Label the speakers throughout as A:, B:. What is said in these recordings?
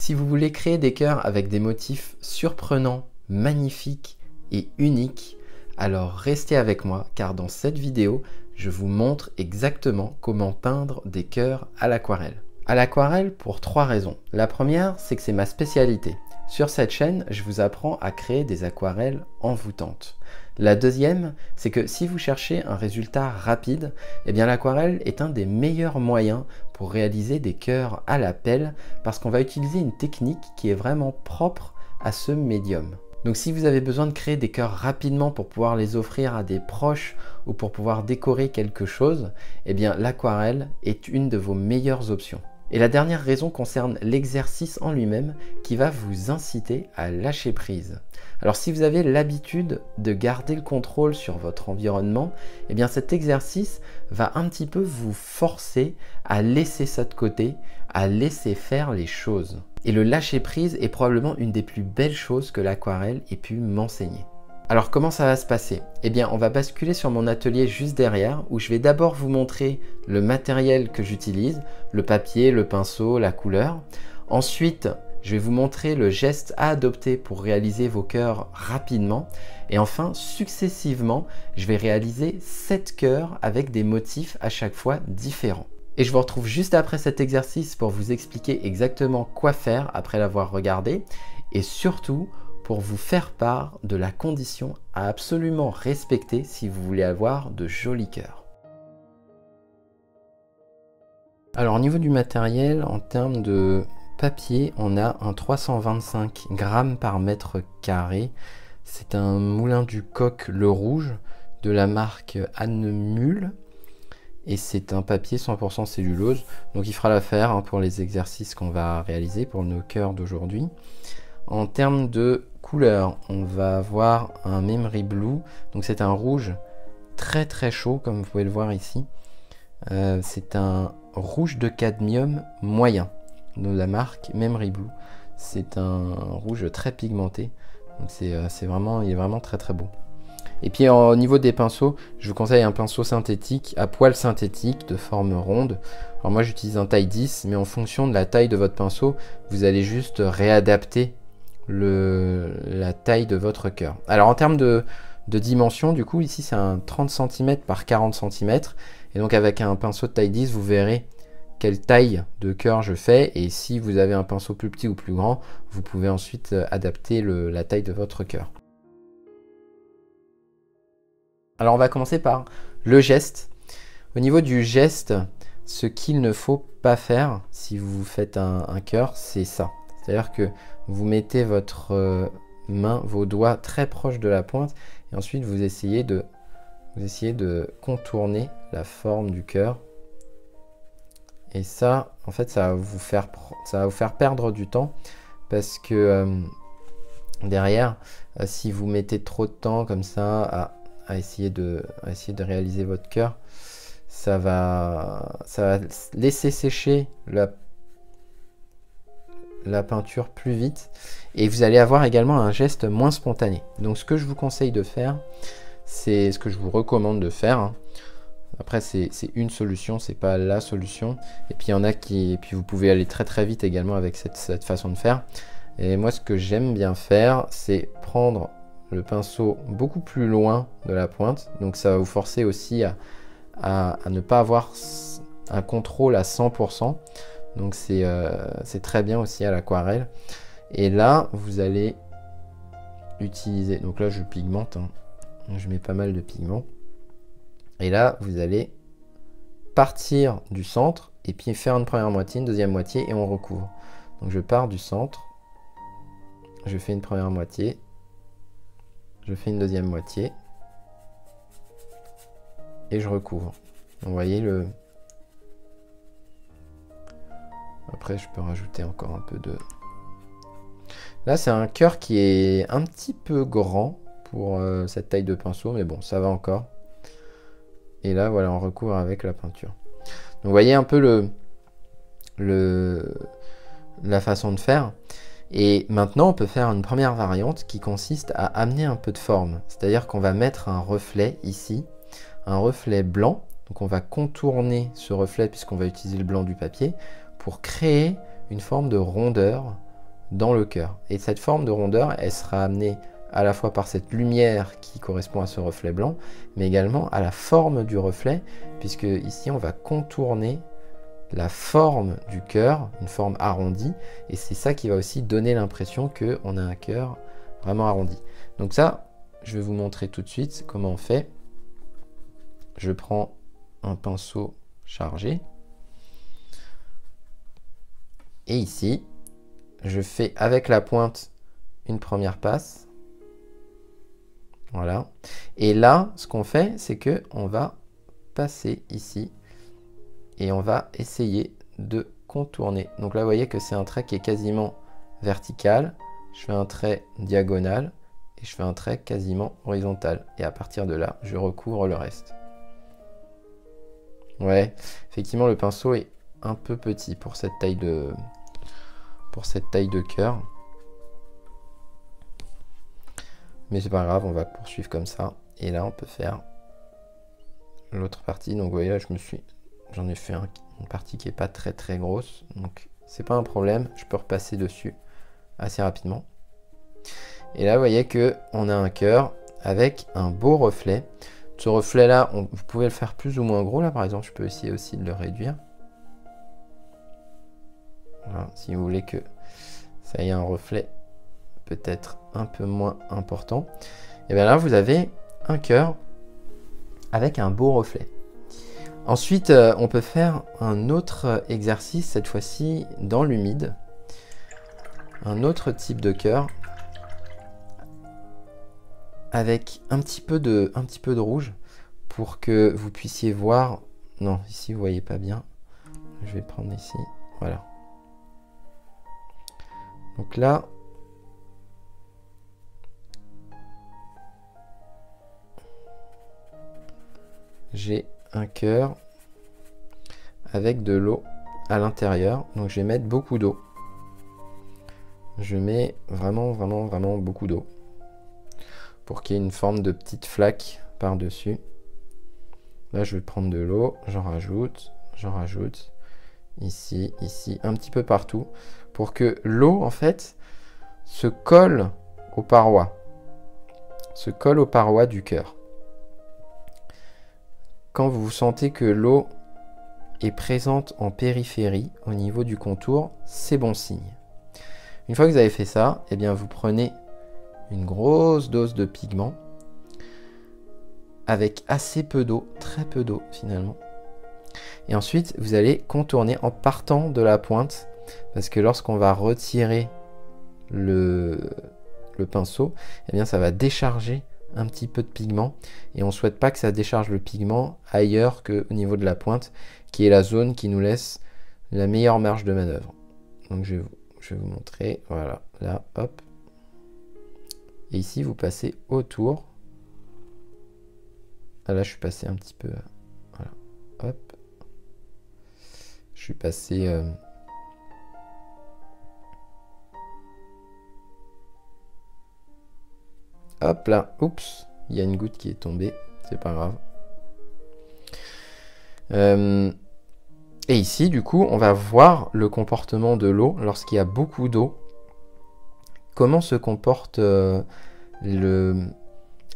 A: Si vous voulez créer des cœurs avec des motifs surprenants, magnifiques et uniques, alors restez avec moi car dans cette vidéo, je vous montre exactement comment peindre des cœurs à l'aquarelle. À l'aquarelle pour 3 raisons. La première, c'est que c'est ma spécialité. Sur cette chaîne, je vous apprends à créer des aquarelles envoûtantes. La deuxième, c'est que si vous cherchez un résultat rapide, eh bien l'aquarelle est un des meilleurs moyens pour réaliser des cœurs à la pelle parce qu'on va utiliser une technique qui est vraiment propre à ce médium. Donc si vous avez besoin de créer des cœurs rapidement pour pouvoir les offrir à des proches ou pour pouvoir décorer quelque chose, eh bien l'aquarelle est une de vos meilleures options. Et la dernière raison concerne l'exercice en lui-même qui va vous inciter à lâcher prise. Alors si vous avez l'habitude de garder le contrôle sur votre environnement, eh bien cet exercice va un petit peu vous forcer à laisser ça de côté, à laisser faire les choses. Et le lâcher prise est probablement une des plus belles choses que l'aquarelle ait pu m'enseigner. Alors comment ça va se passer? Eh bien on va basculer sur mon atelier juste derrière où je vais d'abord vous montrer le matériel que j'utilise, le papier, le pinceau, la couleur. Ensuite, je vais vous montrer le geste à adopter pour réaliser vos cœurs rapidement. Et enfin, successivement, je vais réaliser 7 cœurs avec des motifs à chaque fois différents. Et je vous retrouve juste après cet exercice pour vous expliquer exactement quoi faire après l'avoir regardé et surtout pour vous faire part de la condition à absolument respecter si vous voulez avoir de jolis cœurs. Alors au niveau du matériel, en termes de papier, on a un 325 grammes par mètre carré. C'est un moulin du coq Le Rouge de la marque Annemule. Et c'est un papier 100% cellulose. Donc il fera l'affaire pour les exercices qu'on va réaliser pour nos cœurs d'aujourd'hui. En termes de couleur, on va avoir un Memory Blue. Donc c'est un rouge très très chaud comme vous pouvez le voir ici. C'est un rouge de cadmium moyen de la marque Memory Blue. C'est un rouge très pigmenté. Donc il est vraiment très très beau. Et puis au niveau des pinceaux, je vous conseille un pinceau synthétique à poil synthétique de forme ronde. Alors moi j'utilise un taille 10, mais en fonction de la taille de votre pinceau, vous allez juste réadapter la taille de votre cœur. Alors en termes de dimension, du coup ici c'est un 30 cm par 40 cm. Et donc avec un pinceau de taille 10, vous verrez quelle taille de cœur je fais. Et si vous avez un pinceau plus petit ou plus grand, vous pouvez ensuite adapter la taille de votre cœur. Alors on va commencer par le geste. Au niveau du geste, ce qu'il ne faut pas faire si vous faites un cœur, c'est ça. C'est-à-dire que vous mettez votre main, vos doigts très proches de la pointe et ensuite vous essayez de contourner la forme du cœur. Et ça, en fait, ça va vous faire perdre du temps parce que derrière, si vous mettez trop de temps comme ça à essayer de réaliser votre cœur, ça va laisser sécher la peinture plus vite et vous allez avoir également un geste moins spontané. Donc ce que je vous conseille de faire, c'est ce que je vous recommande de faire. Après c'est une solution, c'est pas la solution. Et puis il y en a et puis vous pouvez aller très très vite également avec cette façon de faire. Et moi ce que j'aime bien faire, c'est prendre le pinceau beaucoup plus loin de la pointe. Donc ça va vous forcer aussi à ne pas avoir un contrôle à 100%. Donc c'est très bien aussi à l'aquarelle. Et là, vous allez utiliser... Donc là, je pigmente. Je mets pas mal de pigments. Et là, vous allez partir du centre et puis faire une première moitié, une deuxième moitié et on recouvre. Donc je pars du centre. Je fais une première moitié. Je fais une deuxième moitié. Et je recouvre. Vous voyez le... Après, je peux rajouter encore un peu de... Là, c'est un cœur qui est un petit peu grand pour cette taille de pinceau, mais bon, ça va encore. Et là, voilà, on recouvre avec la peinture. Donc, vous voyez un peu la façon de faire. Et maintenant, on peut faire une première variante qui consiste à amener un peu de forme. C'est-à-dire qu'on va mettre un reflet ici, un reflet blanc. Donc, on va contourner ce reflet puisqu'on va utiliser le blanc du papier pour créer une forme de rondeur dans le cœur. Et cette forme de rondeur, elle sera amenée à la fois par cette lumière qui correspond à ce reflet blanc, mais également à la forme du reflet, puisque ici on va contourner la forme du cœur, une forme arrondie, et c'est ça qui va aussi donner l'impression qu'on a un cœur vraiment arrondi. Donc ça, je vais vous montrer tout de suite comment on fait. Je prends un pinceau chargé, et ici, je fais avec la pointe une première passe. Voilà. Et là, ce qu'on fait, c'est que on va passer ici et on va essayer de contourner. Donc là, vous voyez que c'est un trait qui est quasiment vertical. Je fais un trait diagonal et je fais un trait quasiment horizontal. Et à partir de là, je recouvre le reste. Ouais, effectivement, le pinceau est un peu petit pour cette taille de cœur. Mais c'est pas grave, on va poursuivre comme ça. Et là, on peut faire l'autre partie. Donc, vous voyez, là, j'en ai fait une partie qui est pas très très grosse. Donc, c'est pas un problème. Je peux repasser dessus assez rapidement. Et là, vous voyez que on a un cœur avec un beau reflet. Ce reflet-là, vous pouvez le faire plus ou moins gros. Là, par exemple, je peux essayer aussi de le réduire. Voilà, si vous voulez que ça ait un reflet peut-être un peu moins important, et bien là vous avez un cœur avec un beau reflet. Ensuite on peut faire un autre exercice, cette fois-ci dans l'humide, un autre type de cœur avec un petit peu de rouge pour que vous puissiez voir. Non, ici vous voyez pas bien, je vais prendre ici, voilà. Donc là, j'ai un cœur avec de l'eau à l'intérieur. Donc je vais mettre beaucoup d'eau. Je mets vraiment beaucoup d'eau pour qu'il y ait une forme de petite flaque par-dessus. Là, je vais prendre de l'eau, j'en rajoute, ici, un petit peu partout, pour que l'eau, en fait, se colle aux parois du cœur. Quand vous sentez que l'eau est présente en périphérie, au niveau du contour, c'est bon signe. Une fois que vous avez fait ça, eh bien vous prenez une grosse dose de pigment avec assez peu d'eau, très peu d'eau finalement. Et ensuite, vous allez contourner en partant de la pointe, parce que lorsqu'on va retirer le pinceau, eh bien ça va décharger un petit peu de pigment, et on ne souhaite pas que ça décharge le pigment ailleurs qu'au niveau de la pointe, qui est la zone qui nous laisse la meilleure marge de manœuvre. Donc je vais vous montrer, voilà, là, hop. Et ici, vous passez autour. Ah, là, je suis passé un petit peu, voilà, hop. Je suis passé... Hop là, oups, il y a une goutte qui est tombée, c'est pas grave. Et ici, du coup, on va voir le comportement de l'eau lorsqu'il y a beaucoup d'eau. Comment se comporte la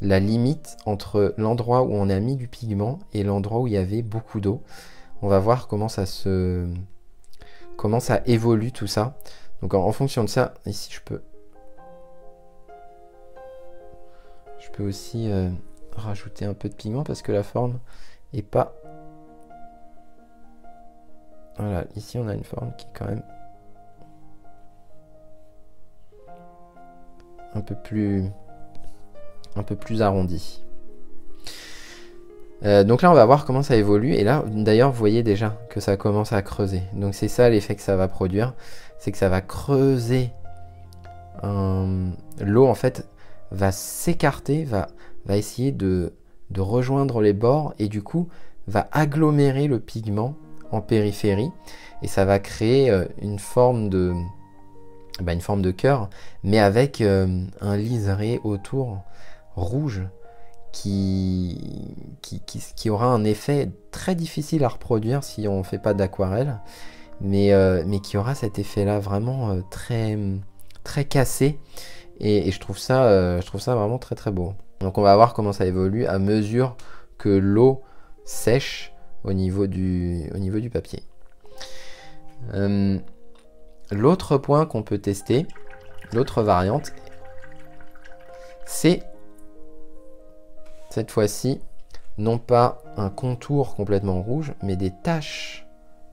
A: limite entre l'endroit où on a mis du pigment et l'endroit où il y avait beaucoup d'eau. On va voir comment ça évolue tout ça. Donc en fonction de ça, ici je peux aussi rajouter un peu de pigment parce que la forme est pas... Voilà, ici on a une forme qui est quand même un peu plus arrondie. Donc là on va voir comment ça évolue, et là d'ailleurs vous voyez déjà que ça commence à creuser. Donc c'est ça l'effet que ça va produire, c'est que ça va creuser. L'eau en fait va s'écarter, va essayer de rejoindre les bords, et du coup va agglomérer le pigment en périphérie, et ça va créer une forme de cœur, mais avec un liseré autour rouge qui aura un effet très difficile à reproduire si on ne fait pas d'aquarelle, mais qui aura cet effet là vraiment très très cassé. Et je trouve ça vraiment très très beau. Donc on va voir comment ça évolue à mesure que l'eau sèche au niveau du papier. L'autre point qu'on peut tester, l'autre variante, c'est cette fois-ci non pas un contour complètement rouge, mais des taches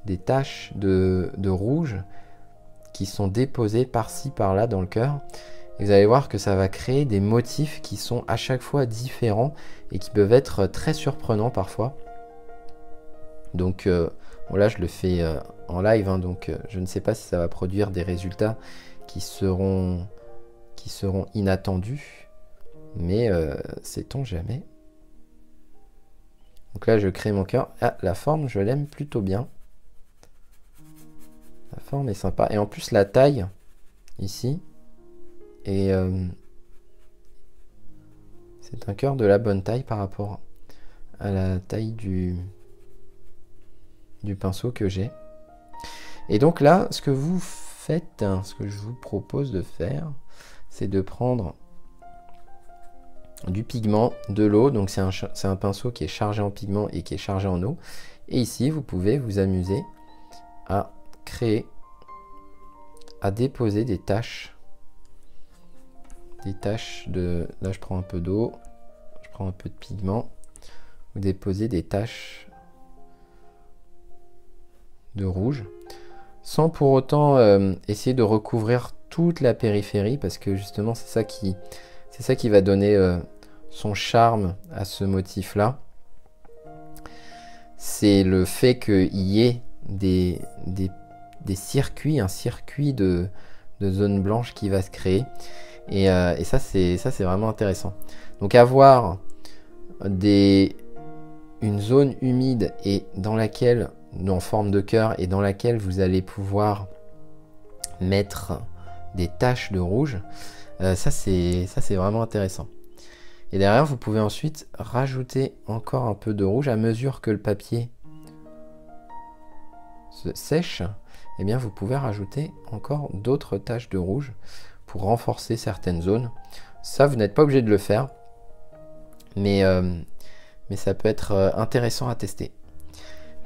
A: de rouge qui sont déposées par-ci par-là dans le cœur. Et vous allez voir que ça va créer des motifs qui sont à chaque fois différents et qui peuvent être très surprenants parfois. Donc bon, là je le fais en live, hein, donc je ne sais pas si ça va produire des résultats qui seront inattendus, mais sait-on jamais. Donc là je crée mon cœur. Ah, la forme je l'aime plutôt bien. La forme est sympa. Et en plus la taille ici, et c'est un cœur de la bonne taille par rapport à la taille du pinceau que j'ai. Et donc là, ce que vous faites, hein, ce que je vous propose de faire, c'est de prendre du pigment, de l'eau. Donc c'est un pinceau qui est chargé en pigment et qui est chargé en eau. Et ici, vous pouvez vous amuser à créer, à déposer des taches. Là je prends un peu d'eau, je prends un peu de pigment, vous déposez des taches de rouge, sans pour autant essayer de recouvrir toute la périphérie, parce que justement c'est ça qui va donner son charme à ce motif là. C'est le fait qu'il y ait des circuits, un circuit de zones blanches qui va se créer. Et ça c'est vraiment intéressant. Donc avoir une zone humide et dans laquelle, en forme de cœur, et dans laquelle vous allez pouvoir mettre des taches de rouge, ça c'est vraiment intéressant. Et derrière vous pouvez ensuite rajouter encore un peu de rouge à mesure que le papier se sèche. Et bien vous pouvez rajouter encore d'autres taches de rouge pour renforcer certaines zones. Ça, vous n'êtes pas obligé de le faire, mais ça peut être intéressant à tester.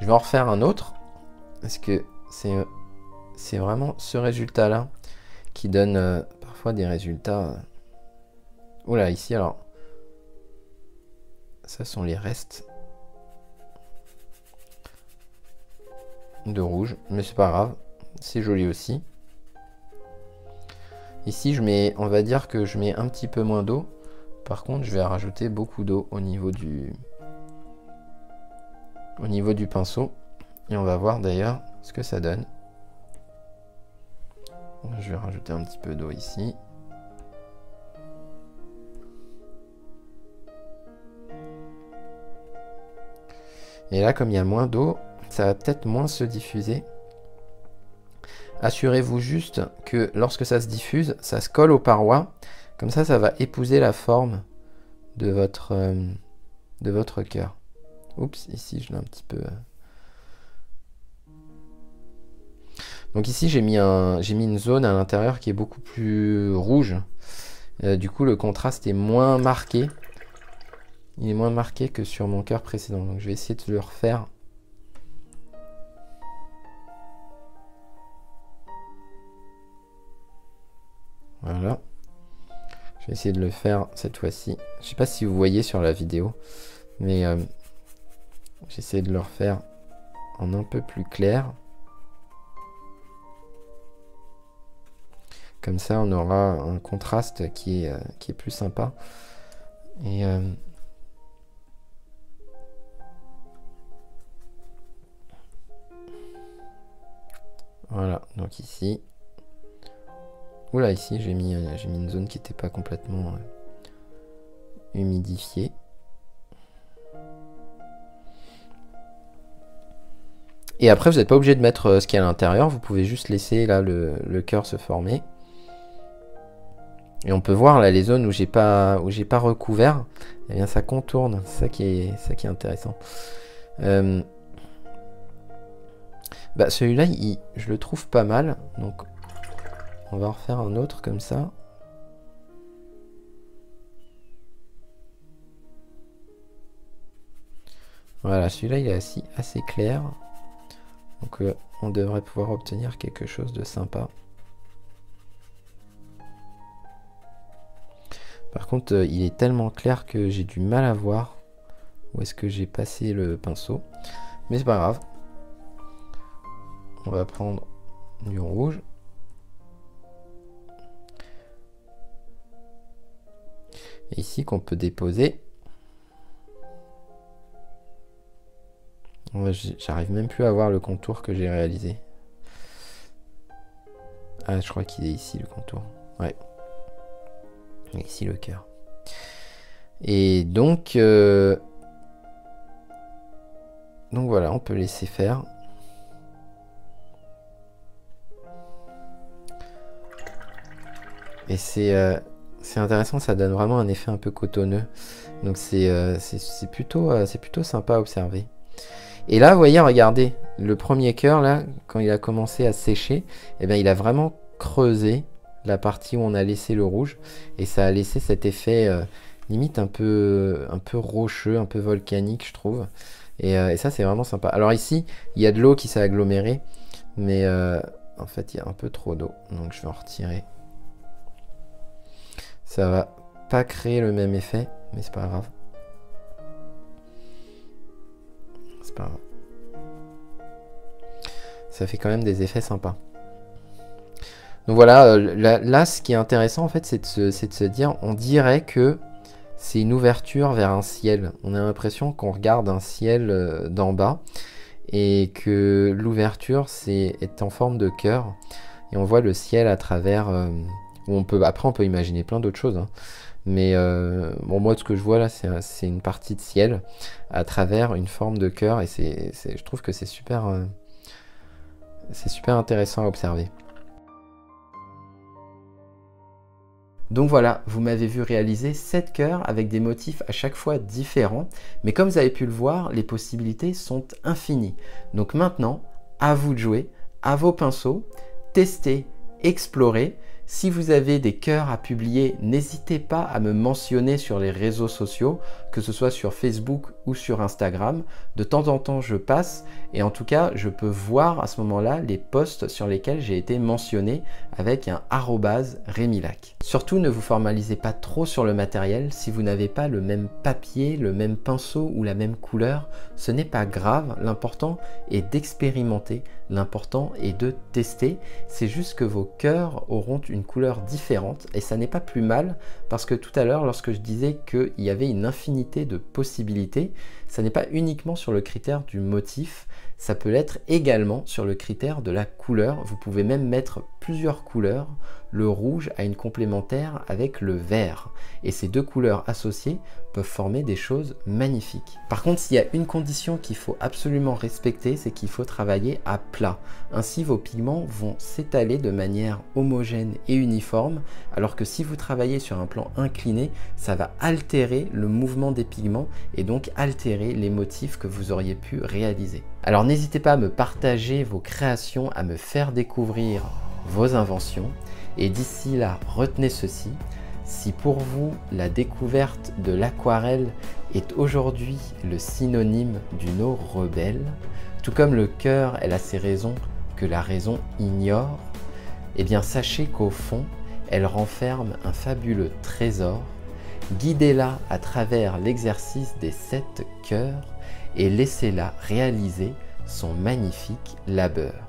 A: Je vais en refaire un autre, parce que c'est vraiment ce résultat-là qui donne parfois des résultats... Oula, ici, alors, ça sont les restes de rouge, mais c'est pas grave, c'est joli aussi. Ici, on va dire que je mets un petit peu moins d'eau. Par contre, je vais rajouter beaucoup d'eau au niveau du pinceau. Et on va voir d'ailleurs ce que ça donne. Je vais rajouter un petit peu d'eau ici. Et là, comme il y a moins d'eau, ça va peut-être moins se diffuser. Assurez-vous juste que lorsque ça se diffuse, ça se colle aux parois. Comme ça, ça va épouser la forme de votre cœur. Oups, ici je l'ai un petit peu... Donc ici j'ai mis une zone à l'intérieur qui est beaucoup plus rouge. Du coup le contraste est moins marqué. Il est moins marqué que sur mon cœur précédent. Donc je vais essayer de le refaire. Voilà. Je vais essayer de le faire cette fois-ci. Je ne sais pas si vous voyez sur la vidéo, mais j'essaie de le refaire en un peu plus clair. Comme ça, on aura un contraste qui est plus sympa. Et voilà, donc ici... Oula, ici j'ai mis une zone qui n'était pas complètement humidifiée. Et après, vous n'êtes pas obligé de mettre ce qu'il y a à l'intérieur, vous pouvez juste laisser là le cœur se former. Et on peut voir là les zones où j'ai pas recouvert, eh bien ça contourne, c'est ça qui est intéressant. Bah celui-là, je le trouve pas mal, donc on va en refaire un autre comme ça. Voilà, celui-là il est assez clair. Donc on devrait pouvoir obtenir quelque chose de sympa. Par contre, il est tellement clair que j'ai du mal à voir où est-ce que j'ai passé le pinceau. Mais c'est pas grave. On va prendre du rouge. Et ici qu'on peut déposer. J'arrive même plus à voir le contour que j'ai réalisé. Ah, je crois qu'il est ici le contour. Ouais. Et ici le cœur. Et donc voilà, on peut laisser faire. Et c'est intéressant, ça donne vraiment un effet un peu cotonneux. Donc c'est plutôt sympa à observer. Et là, vous voyez, regardez, le premier cœur, là, quand il a commencé à sécher, eh bien, il a vraiment creusé la partie où on a laissé le rouge. Et ça a laissé cet effet limite un peu rocheux, un peu volcanique, je trouve. Et ça, c'est vraiment sympa. Alors ici, il y a de l'eau qui s'est agglomérée. Mais en fait, il y a un peu trop d'eau. Donc, je vais en retirer. Ça va pas créer le même effet, mais c'est pas grave. C'est pas grave. Ça fait quand même des effets sympas. Donc voilà, là ce qui est intéressant en fait, c'est de se dire, on dirait que c'est une ouverture vers un ciel. On a l'impression qu'on regarde un ciel d'en bas et que l'ouverture est en forme de cœur et on voit le ciel à travers. Après on peut imaginer plein d'autres choses. Hein. Mais bon, moi, ce que je vois là, c'est une partie de ciel à travers une forme de cœur. Et je trouve que c'est super intéressant à observer. Donc voilà, vous m'avez vu réaliser 7 cœurs avec des motifs à chaque fois différents. Mais comme vous avez pu le voir, les possibilités sont infinies. Donc maintenant, à vous de jouer, à vos pinceaux, tester, explorer. Si vous avez des cœurs à publier, n'hésitez pas à me mentionner sur les réseaux sociaux, que ce soit sur Facebook ou sur Instagram. De temps en temps, je passe et en tout cas, je peux voir à ce moment-là les posts sur lesquels j'ai été mentionné avec un @Rémilac. Surtout, ne vous formalisez pas trop sur le matériel. Si vous n'avez pas le même papier, le même pinceau ou la même couleur, ce n'est pas grave. L'important est d'expérimenter. L'important est de tester. C'est juste que vos cœurs auront une couleur différente et ça n'est pas plus mal parce que tout à l'heure, lorsque je disais qu'il y avait une infinité de possibilités, ça n'est pas uniquement sur le critère du motif, ça peut l'être également sur le critère de la couleur. Vous pouvez même mettre plusieurs couleurs. Le rouge a une complémentaire avec le vert. Et ces deux couleurs associées peuvent former des choses magnifiques. Par contre, s'il y a une condition qu'il faut absolument respecter, c'est qu'il faut travailler à plat. Ainsi, vos pigments vont s'étaler de manière homogène et uniforme, alors que si vous travaillez sur un plan incliné, ça va altérer le mouvement des pigments et donc altérer les motifs que vous auriez pu réaliser. Alors n'hésitez pas à me partager vos créations, à me faire découvrir vos inventions. Et d'ici là, retenez ceci, si pour vous la découverte de l'aquarelle est aujourd'hui le synonyme d'une eau rebelle, tout comme le cœur elle a ses raisons que la raison ignore, eh bien sachez qu'au fond, elle renferme un fabuleux trésor. Guidez-la à travers l'exercice des 7 cœurs et laissez-la réaliser son magnifique labeur.